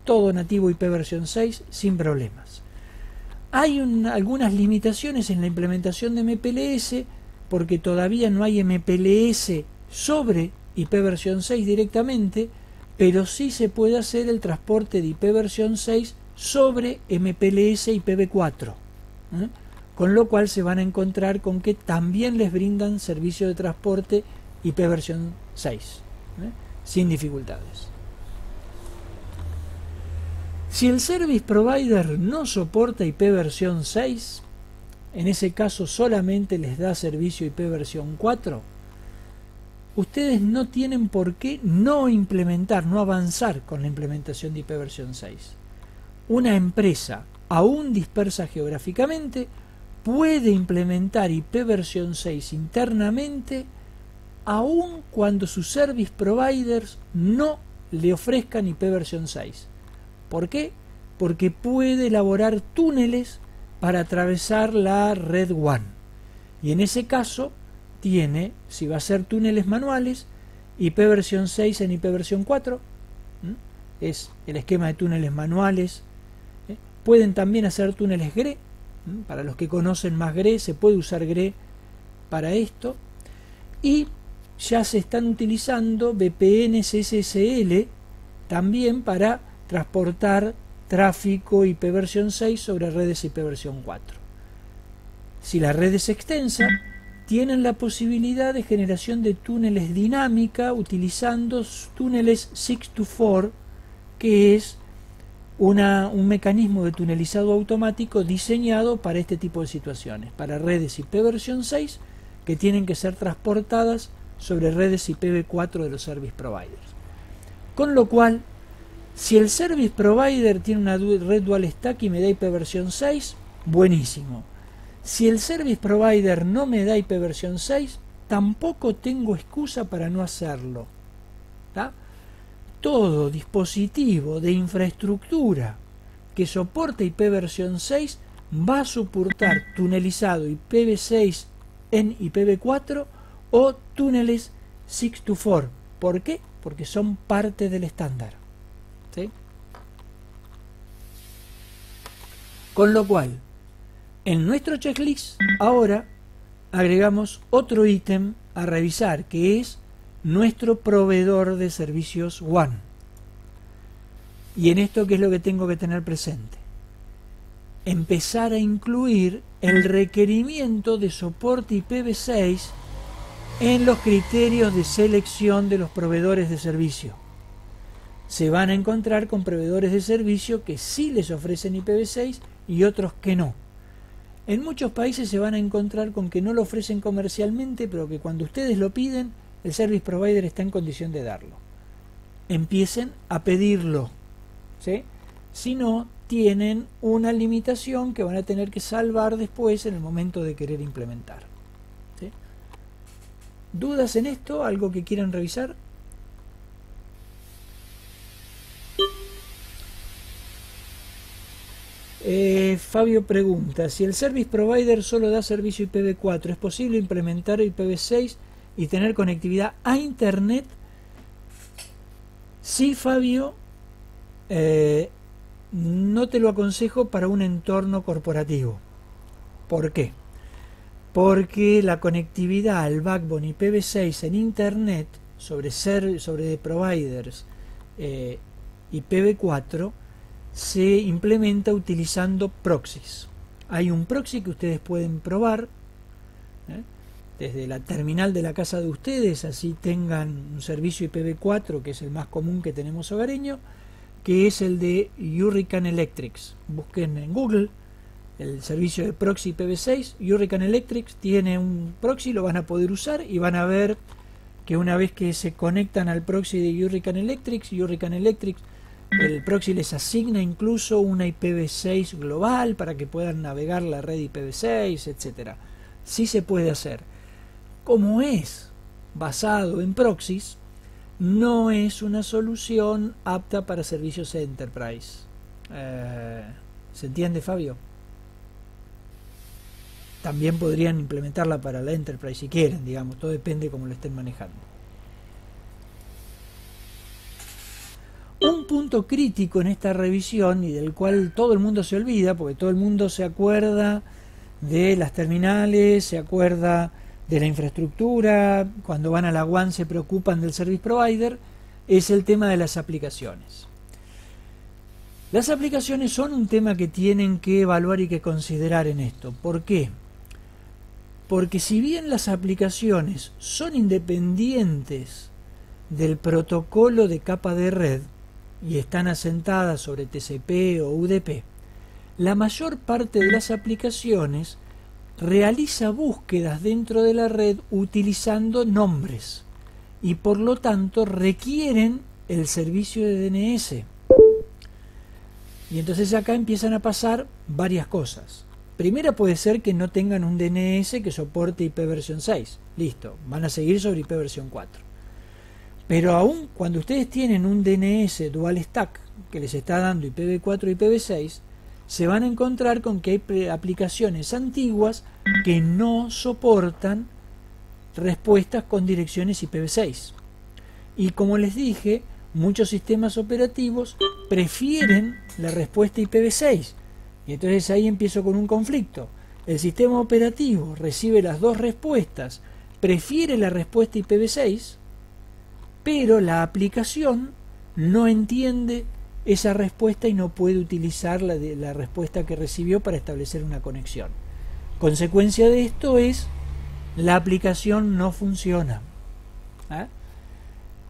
todo nativo IP versión 6 sin problemas. Hay algunas limitaciones en la implementación de MPLS porque todavía no hay MPLS sobre IP versión 6 directamente, pero sí se puede hacer el transporte de IP versión 6 sobre MPLS IPv4, con lo cual se van a encontrar con que también les brindan servicio de transporte IP versión 6, sin dificultades. Si el service provider no soporta IP versión 6, en ese caso solamente les da servicio IP versión 4, ustedes no tienen por qué no implementar, no avanzar con la implementación de IP versión 6. Una empresa, aún dispersa geográficamente, puede implementar IP versión 6 internamente, aun cuando sus service providers no le ofrezcan IP versión 6. ¿Por qué? Porque puede elaborar túneles para atravesar la red WAN. Y en ese caso tiene, si va a ser túneles manuales, IP versión 6 en IP versión 4. Es el esquema de túneles manuales. Pueden también hacer túneles GRE. Para los que conocen más GRE, se puede usar GRE para esto. Y ya se están utilizando VPNs SSL también para transportar tráfico IP versión 6 sobre redes IP versión 4. Si la red es extensa, tienen la posibilidad de generación de túneles dinámica utilizando túneles 6-to-4, que es un mecanismo de tunelizado automático diseñado para este tipo de situaciones, para redes IP versión 6 que tienen que ser transportadas sobre redes IPv4 de los service providers. Con lo cual, si el service provider tiene una red dual stack y me da IP versión 6, buenísimo. Si el service provider no me da IP versión 6, tampoco tengo excusa para no hacerlo. ¿Tá? Todo dispositivo de infraestructura que soporte IP versión 6 va a soportar tunelizado IPv6 en IPv4 o túneles 6-to-4. ¿Por qué? Porque son parte del estándar. ¿Sí? Con lo cual, en nuestro checklist ahora agregamos otro ítem a revisar, que es nuestro proveedor de servicios WAN. Y en esto, ¿qué es lo que tengo que tener presente? empezar a incluir el requerimiento de soporte IPv6 en los criterios de selección de los proveedores de servicio. Se van a encontrar con proveedores de servicio que sí les ofrecen IPv6 y otros que no. En muchos países se van a encontrar con que no lo ofrecen comercialmente, pero que cuando ustedes lo piden, el service provider está en condición de darlo. Empiecen a pedirlo, ¿sí? Si no, tienen una limitación que van a tener que salvar después en el momento de querer implementar, ¿sí? ¿Dudas en esto? ¿Algo que quieran revisar? Fabio pregunta, si el service provider solo da servicio IPv4, ¿es posible implementar IPv6 y tener conectividad a internet? Sí, Fabio, no te lo aconsejo para un entorno corporativo. ¿Por qué? Porque la conectividad al backbone IPv6 en internet sobre providers IPv4 se implementa utilizando proxies. Hay un proxy que ustedes pueden probar desde la terminal de la casa de ustedes, así tengan un servicio IPv4 que es el más común que tenemos hogareño, que es el de Hurricane Electrics. Busquen en Google el servicio de proxy IPv6, Hurricane Electrics tiene un proxy, lo van a poder usar y van a ver que una vez que se conectan al proxy de Hurricane Electrics, el proxy les asigna incluso una IPv6 global para que puedan navegar la red IPv6, etc. Sí se puede hacer. Como es basado en proxies, no es una solución apta para servicios Enterprise. ¿Se entiende, Fabio? También podrían implementarla para la Enterprise si quieren, digamos, todo depende de cómo lo estén manejando. Un punto crítico en esta revisión y del cual todo el mundo se olvida, porque todo el mundo se acuerda de las terminales, se acuerda de la infraestructura, cuando van a la WAN se preocupan del service provider, es el tema de las aplicaciones. Las aplicaciones son un tema que tienen que evaluar y que considerar en esto. ¿Por qué? Porque si bien las aplicaciones son independientes del protocolo de capa de red y están asentadas sobre TCP o UDP, la mayor parte de las aplicaciones realiza búsquedas dentro de la red utilizando nombres y por lo tanto requieren el servicio de DNS. Y entonces acá empiezan a pasar varias cosas. Primera puede ser que no tengan un DNS que soporte IP versión 6. Listo, van a seguir sobre IP versión 4. Pero aún cuando ustedes tienen un DNS dual stack que les está dando IPv4 y IPv6, se van a encontrar con que hay aplicaciones antiguas que no soportan respuestas con direcciones IPv6. Y como les dije, muchos sistemas operativos prefieren la respuesta IPv6. Y entonces ahí empiezo con un conflicto. El sistema operativo recibe las dos respuestas, prefiere la respuesta IPv6, pero la aplicación no entiende esa respuesta y no puede utilizar la respuesta que recibió para establecer una conexión. Consecuencia de esto es la aplicación no funciona.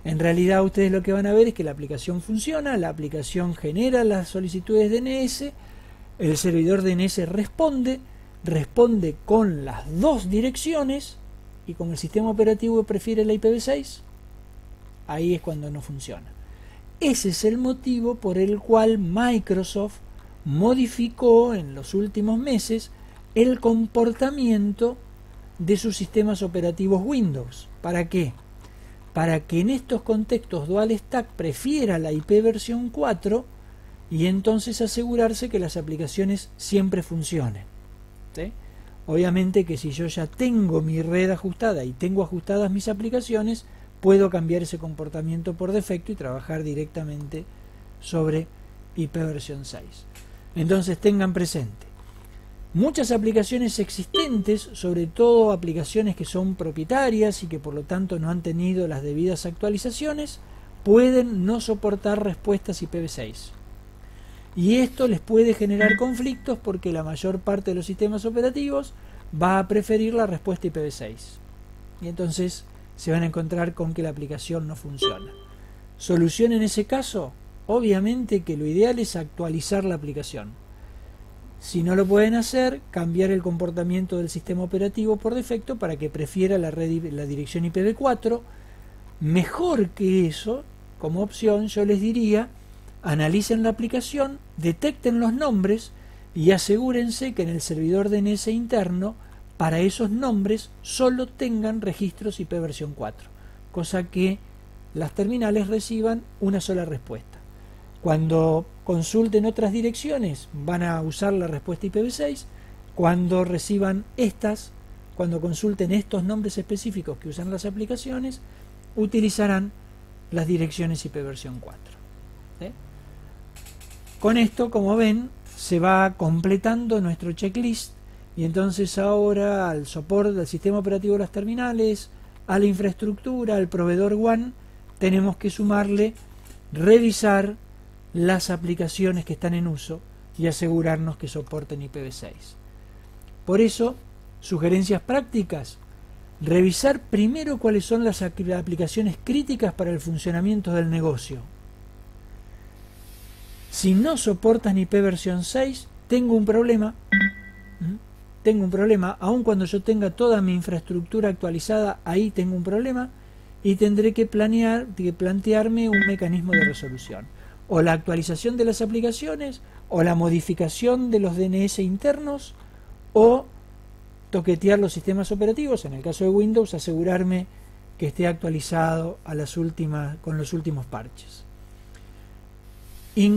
En realidad ustedes lo que van a ver es que la aplicación funciona, la aplicación genera las solicitudes DNS, el servidor DNS responde con las dos direcciones y como el sistema operativo prefiere la IPv6, ahí es cuando no funciona. Ese es el motivo por el cual Microsoft modificó en los últimos meses el comportamiento de sus sistemas operativos Windows. ¿Para qué? Para que en estos contextos dual stack prefiera la IP versión 4 y entonces asegurarse que las aplicaciones siempre funcionen. ¿Sí? Obviamente que si yo ya tengo mi red ajustada y tengo ajustadas mis aplicaciones, puedo cambiar ese comportamiento por defecto y trabajar directamente sobre IP versión 6. Entonces tengan presente, muchas aplicaciones existentes, sobre todo aplicaciones que son propietarias y que por lo tanto no han tenido las debidas actualizaciones, pueden no soportar respuestas IPv6. Y esto les puede generar conflictos porque la mayor parte de los sistemas operativos va a preferir la respuesta IPv6. Y entonces se van a encontrar con que la aplicación no funciona. Solución en ese caso, obviamente que lo ideal es actualizar la aplicación. Si no lo pueden hacer, cambiar el comportamiento del sistema operativo por defecto para que prefiera la dirección IPv4. Mejor que eso, como opción, yo les diría, analicen la aplicación, detecten los nombres y asegúrense que en el servidor DNS interno, para esos nombres, solo tengan registros IP versión 4, cosa que las terminales reciban una sola respuesta. Cuando consulten otras direcciones, van a usar la respuesta IPv6. Cuando reciban cuando consulten estos nombres específicos que usan las aplicaciones, utilizarán las direcciones IP versión 4. ¿Sí? Con esto, como ven, se va completando nuestro checklist y entonces ahora al soporte del sistema operativo de las terminales, a la infraestructura, al proveedor WAN, tenemos que sumarle revisar las aplicaciones que están en uso y asegurarnos que soporten IPv6. Por eso, sugerencias prácticas: revisar primero cuáles son las aplicaciones críticas para el funcionamiento del negocio. Si no soportan IP versión 6, tengo un problema. Aun cuando yo tenga toda mi infraestructura actualizada, ahí tengo un problema y tendré que plantearme un mecanismo de resolución. O la actualización de las aplicaciones, o la modificación de los DNS internos, o toquetear los sistemas operativos. En el caso de Windows, asegurarme que esté actualizado con los últimos parches.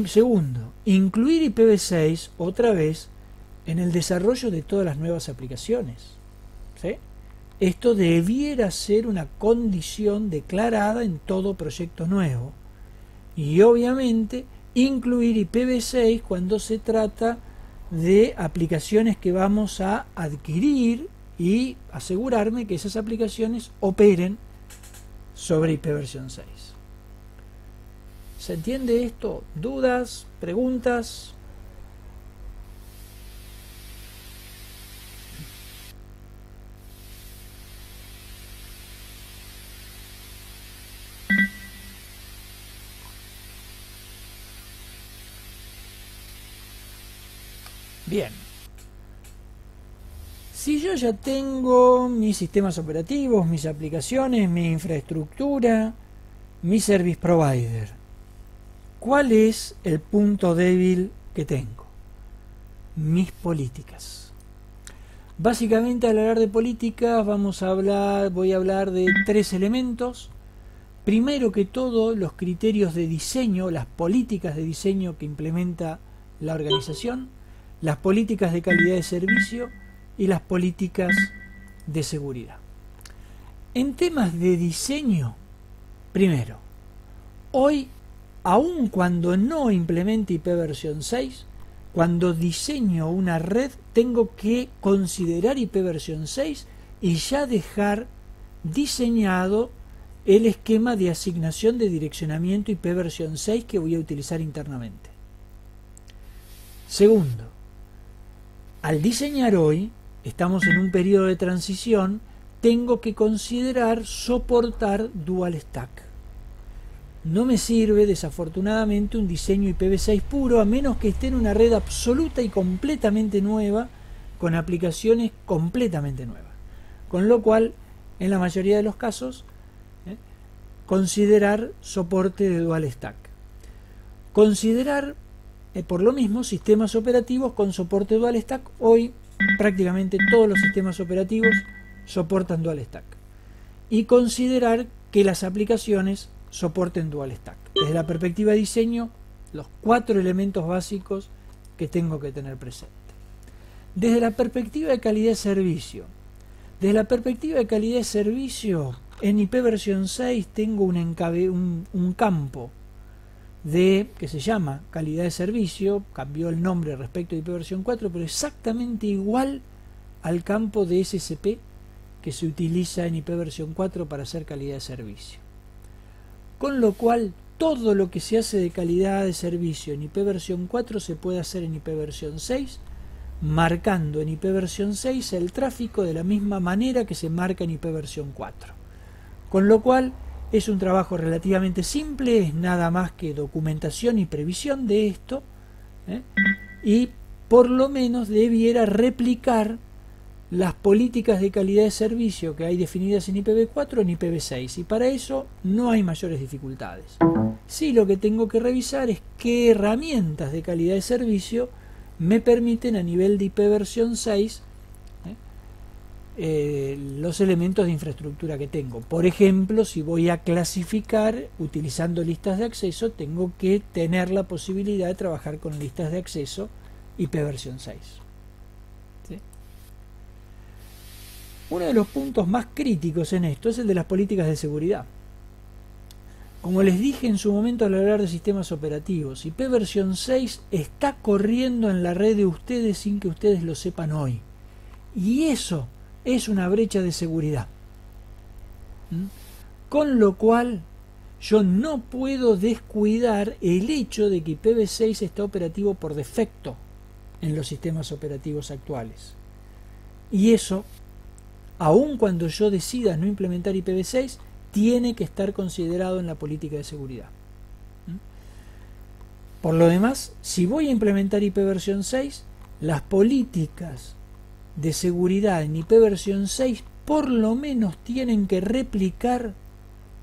Segundo, incluir IPv6 otra vez en el desarrollo de todas las nuevas aplicaciones. ¿Sí? Esto debiera ser una condición declarada en todo proyecto nuevo. Y obviamente incluir IPv6 cuando se trata de aplicaciones que vamos a adquirir y asegurarme que esas aplicaciones operen sobre IP versión 6. ¿Se entiende esto? ¿Dudas? ¿Preguntas? Bien. Si yo ya tengo mis sistemas operativos, mis aplicaciones, mi infraestructura, mi service provider, ¿cuál es el punto débil que tengo? Mis políticas. Básicamente, al hablar de políticas voy a hablar de tres elementos. Primero que todo, los criterios de diseño, las políticas de diseño que implementa la organización, las políticas de calidad de servicio y las políticas de seguridad. En temas de diseño, primero, hoy, aun cuando no implemente IP versión 6, cuando diseño una red, tengo que considerar IP versión 6 y ya dejar diseñado el esquema de asignación de direccionamiento IP versión 6 que voy a utilizar internamente. Segundo, al diseñar hoy, estamos en un periodo de transición, tengo que considerar soportar Dual Stack. No me sirve, desafortunadamente, un diseño IPv6 puro, a menos que esté en una red absoluta y completamente nueva, con aplicaciones completamente nuevas. Con lo cual, en la mayoría de los casos, considerar soporte de Dual Stack. Considerar, por lo mismo, sistemas operativos con soporte Dual Stack. Hoy, prácticamente todos los sistemas operativos soportan Dual Stack. Y considerar que las aplicaciones soporten Dual Stack. Desde la perspectiva de diseño, los 4 elementos básicos que tengo que tener presente. Desde la perspectiva de calidad de servicio. Desde la perspectiva de calidad de servicio, en IP versión 6 tengo un campo que se llama calidad de servicio, cambió el nombre respecto a IP versión 4, pero exactamente igual al campo de SSP que se utiliza en IP versión 4 para hacer calidad de servicio. Con lo cual, todo lo que se hace de calidad de servicio en IP versión 4 se puede hacer en IP versión 6, marcando en IP versión 6 el tráfico de la misma manera que se marca en IP versión 4. Con lo cual es un trabajo relativamente simple, es nada más que documentación y previsión de esto, y por lo menos debiera replicar las políticas de calidad de servicio que hay definidas en IPv4 en IPv6, y para eso no hay mayores dificultades. Sí, lo que tengo que revisar es qué herramientas de calidad de servicio me permiten a nivel de IP versión 6 los elementos de infraestructura que tengo. Por ejemplo, si voy a clasificar utilizando listas de acceso, tengo que tener la posibilidad de trabajar con listas de acceso IP versión 6. ¿Sí? Uno de los puntos más críticos en esto es el de las políticas de seguridad. Como les dije en su momento al hablar de sistemas operativos, IP versión 6 está corriendo en la red de ustedes sin que ustedes lo sepan hoy. Y eso es una brecha de seguridad. Con lo cual, yo no puedo descuidar el hecho de que IPv6 está operativo por defecto en los sistemas operativos actuales. Y eso, aun cuando yo decida no implementar IPv6, tiene que estar considerado en la política de seguridad. Por lo demás, si voy a implementar IP versión 6, las políticas de seguridad en IP versión 6 por lo menos tienen que replicar,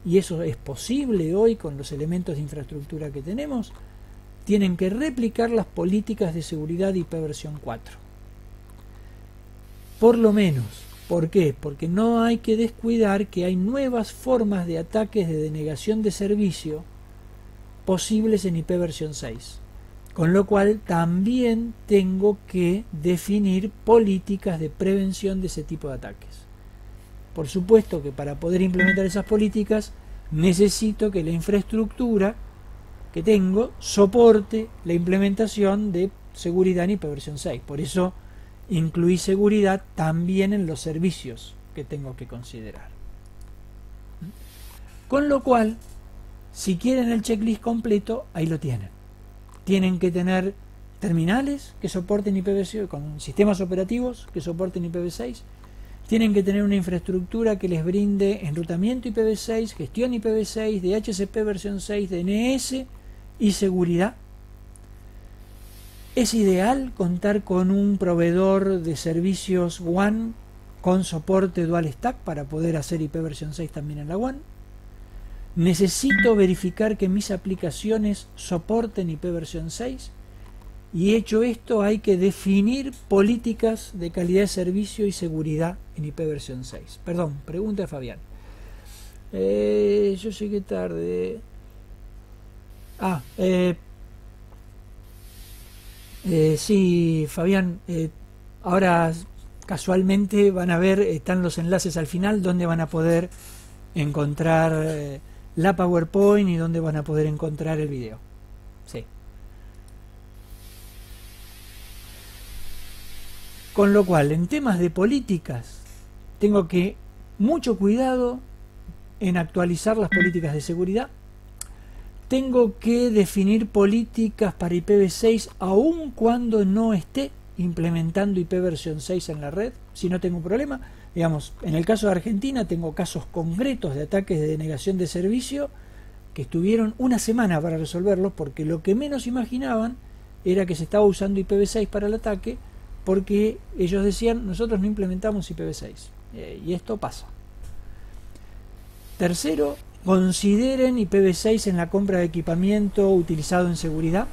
y eso es posible hoy con los elementos de infraestructura que tenemos, tienen que replicar las políticas de seguridad de IP versión 4. Por lo menos. ¿Por qué? Porque no hay que descuidar que hay nuevas formas de ataques de denegación de servicio posibles en IP versión 6. Con lo cual también tengo que definir políticas de prevención de ese tipo de ataques. Por supuesto que para poder implementar esas políticas necesito que la infraestructura que tengo soporte la implementación de seguridad en IP versión 6. Por eso incluí seguridad también en los servicios que tengo que considerar. Con lo cual, si quieren el checklist completo, ahí lo tienen. Tienen que tener terminales que soporten IPv6 con sistemas operativos que soporten IPv6. Tienen que tener una infraestructura que les brinde enrutamiento IPv6, gestión IPv6, DHCP versión 6, DNS y seguridad. Es ideal contar con un proveedor de servicios WAN con soporte dual stack para poder hacer IP versión 6 también en la WAN. Necesito verificar que mis aplicaciones soporten IP versión 6, y hecho esto hay que definir políticas de calidad de servicio y seguridad en IP versión 6. Perdón, pregunta de Fabián. Yo llegué tarde. Sí, Fabián, ahora casualmente van a ver, están los enlaces al final donde van a poder encontrar la PowerPoint y donde van a poder encontrar el video. Sí. Con lo cual, en temas de políticas, tengo que mucho cuidado en actualizar las políticas de seguridad. Tengo que definir políticas para IPv6 aun cuando no esté implementando IP versión 6 en la red, si no tengo un problema. Digamos, en el caso de Argentina tengo casos concretos de ataques de denegación de servicio que estuvieron una semana para resolverlos, porque lo que menos imaginaban era que se estaba usando IPv6 para el ataque, porque ellos decían, nosotros no implementamos IPv6, y esto pasa. Tercero, consideren IPv6 en la compra de equipamiento utilizado en seguridad.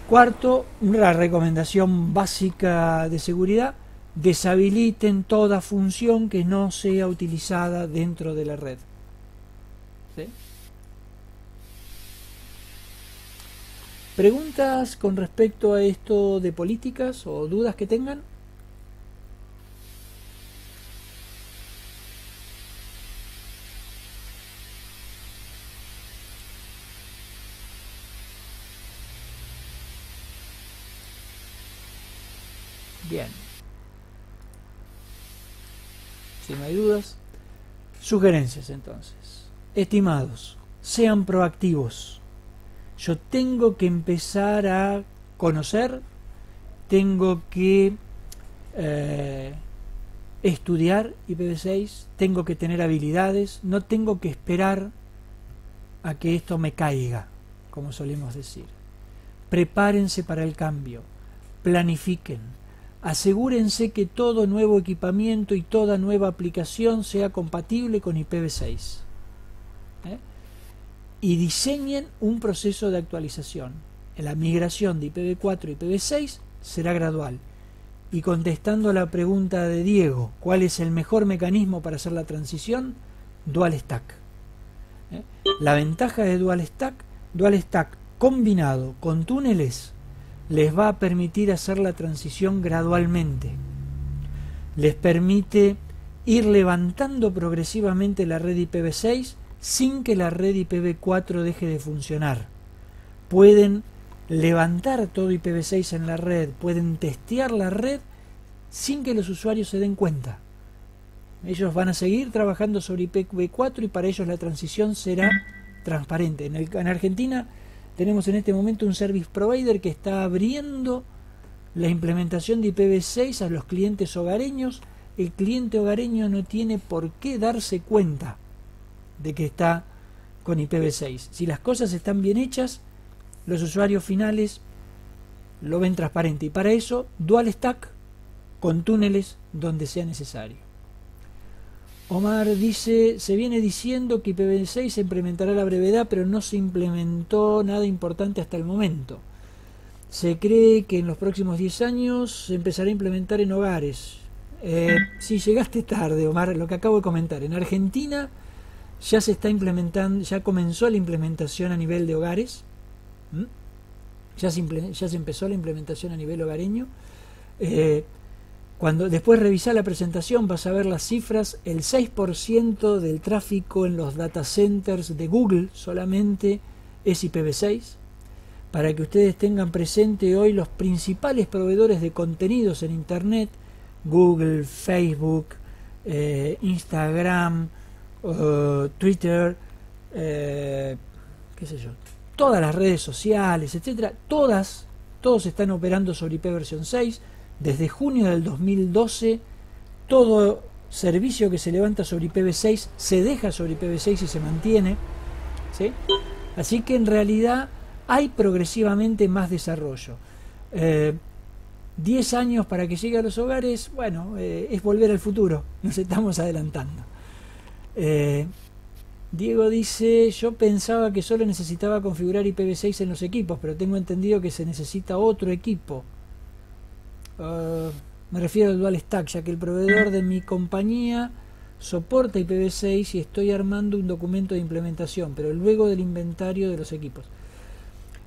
Cuarto, una recomendación básica de seguridad: deshabiliten toda función que no sea utilizada dentro de la red. ¿Sí? ¿Preguntas con respecto a esto de políticas o dudas que tengan? Bien. Si no hay dudas, sugerencias entonces. Estimados, sean proactivos. Yo tengo que empezar a conocer, tengo que estudiar IPv6, tengo que tener habilidades, no tengo que esperar a que esto me caiga, como solemos decir. Prepárense para el cambio, planifiquen, asegúrense que todo nuevo equipamiento y toda nueva aplicación sea compatible con IPv6. Y diseñen un proceso de actualización. La migración de IPv4 a IPv6 será gradual. Y contestando a la pregunta de Diego, ¿cuál es el mejor mecanismo para hacer la transición? Dual Stack. La ventaja de Dual Stack combinado con túneles les va a permitir hacer la transición gradualmente. Les permite ir levantando progresivamente la red IPv6 sin que la red IPv4 deje de funcionar. Pueden levantar todo IPv6 en la red, pueden testear la red sin que los usuarios se den cuenta. Ellos van a seguir trabajando sobre IPv4 y para ellos la transición será transparente. En Argentina tenemos en este momento un service provider que está abriendo la implementación de IPv6 a los clientes hogareños. El cliente hogareño no tiene por qué darse cuenta de que está con IPv6. Si las cosas están bien hechas, los usuarios finales lo ven transparente, y para eso Dual Stack con túneles donde sea necesario. Omar dice, se viene diciendo que IPv6 se implementará a la brevedad, pero no se implementó nada importante hasta el momento. Se cree que en los próximos 10 años se empezará a implementar en hogares. Si llegaste tarde, Omar, lo que acabo de comentar. En Argentina ya se está implementando, ya comenzó la implementación a nivel de hogares. Ya se empezó la implementación a nivel hogareño. Cuando después revisar la presentación vas a ver las cifras. El 6% del tráfico en los data centers de Google solamente es IPv6. Para que ustedes tengan presente hoy los principales proveedores de contenidos en Internet: Google, Facebook, Instagram, Twitter, qué sé yo, todas las redes sociales, etcétera, todos están operando sobre IPv6. Desde junio del 2012, todo servicio que se levanta sobre IPv6 se deja sobre IPv6 y se mantiene, ¿sí? Así que en realidad hay progresivamente más desarrollo. 10 años para que llegue a los hogares, bueno, es volver al futuro, nos estamos adelantando. Diego dice, yo pensaba que solo necesitaba configurar IPv6 en los equipos, pero tengo entendido que se necesita otro equipo. Me refiero al Dual Stack, ya que el proveedor de mi compañía soporta IPv6 y estoy armando un documento de implementación, pero luego del inventario de los equipos.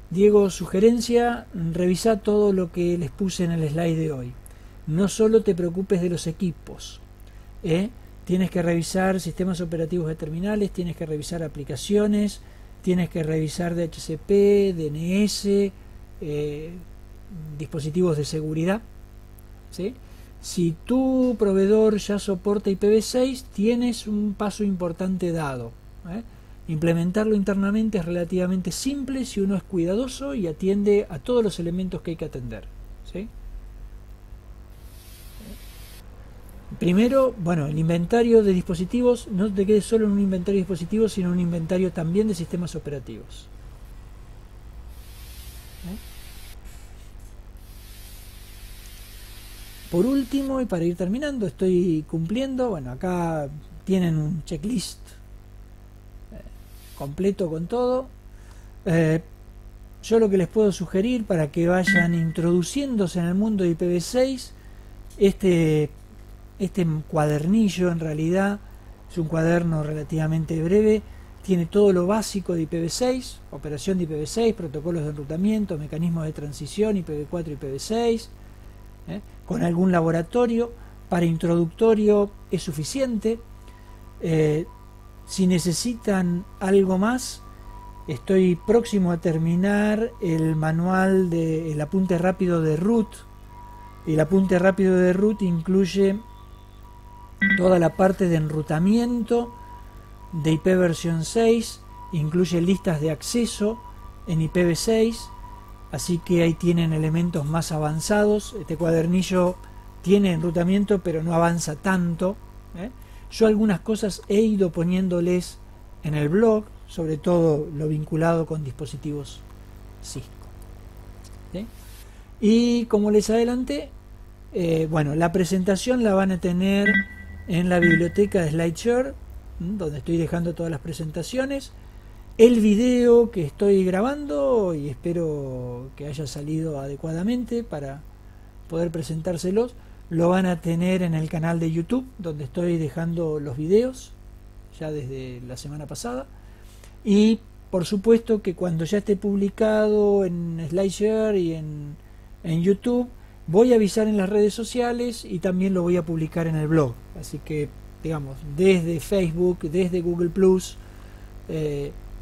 Diego, sugerencia, revisa todo lo que les puse en el slide de hoy. No solo te preocupes de los equipos, tienes que revisar sistemas operativos de terminales, tienes que revisar aplicaciones, tienes que revisar DHCP, DNS, dispositivos de seguridad, ¿sí? Si tu proveedor ya soporta IPv6, tienes un paso importante dado. Implementarlo internamente es relativamente simple si uno es cuidadoso y atiende a todos los elementos que hay que atender, ¿sí? Primero, bueno, el inventario de dispositivos, no te quedes solo en un inventario de dispositivos, sino un inventario también de sistemas operativos. Por último, y para ir terminando, estoy cumpliendo, bueno, acá tienen un checklist completo con todo. Yo lo que les puedo sugerir para que vayan introduciéndose en el mundo de IPv6, este cuadernillo en realidad es un cuaderno relativamente breve, tiene todo lo básico de IPv6, operación de IPv6, protocolos de enrutamiento, mecanismos de transición, IPv4 y IPv6, con algún laboratorio. Para introductorio es suficiente. Si necesitan algo más, estoy próximo a terminar el manual del apunte rápido de root. El apunte rápido de root incluye toda la parte de enrutamiento de IPv6, incluye listas de acceso en IPv6, así que ahí tienen elementos más avanzados. Este cuadernillo tiene enrutamiento, pero no avanza tanto, ¿eh? Yo algunas cosas he ido poniéndoles en el blog, sobre todo lo vinculado con dispositivos Cisco, ¿sí? Y como les adelanté, bueno, la presentación la van a tener en la biblioteca de SlideShare, donde estoy dejando todas las presentaciones. El video que estoy grabando, y espero que haya salido adecuadamente para poder presentárselos, lo van a tener en el canal de YouTube, donde estoy dejando los videos ya desde la semana pasada. Y por supuesto que cuando ya esté publicado en SlideShare y en YouTube, voy a avisar en las redes sociales y también lo voy a publicar en el blog. Así que, digamos, desde Facebook, desde Google Plus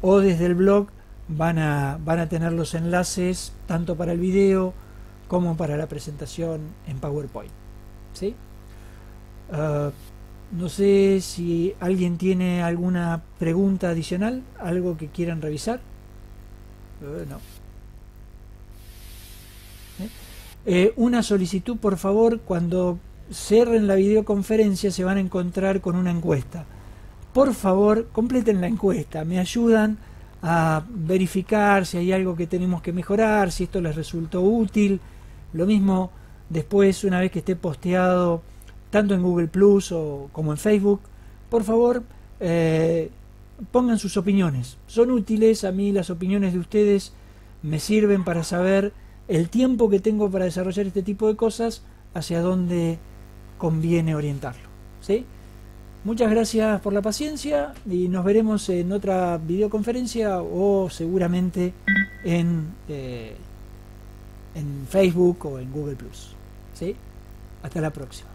o desde el blog van a tener los enlaces tanto para el video como para la presentación en PowerPoint, ¿sí? No sé si alguien tiene alguna pregunta adicional, algo que quieran revisar. No. Una solicitud, por favor: cuando cierren la videoconferencia se van a encontrar con una encuesta. Por favor, completen la encuesta, me ayudan a verificar si hay algo que tenemos que mejorar, si esto les resultó útil. Lo mismo después, una vez que esté posteado tanto en Google Plus como en Facebook, por favor, pongan sus opiniones. Son útiles. A mí las opiniones de ustedes me sirven para saber el tiempo que tengo para desarrollar este tipo de cosas, hacia dónde conviene orientarlo, ¿sí? Muchas gracias por la paciencia y nos veremos en otra videoconferencia o seguramente en Facebook o en Google Plus, ¿sí? Hasta la próxima.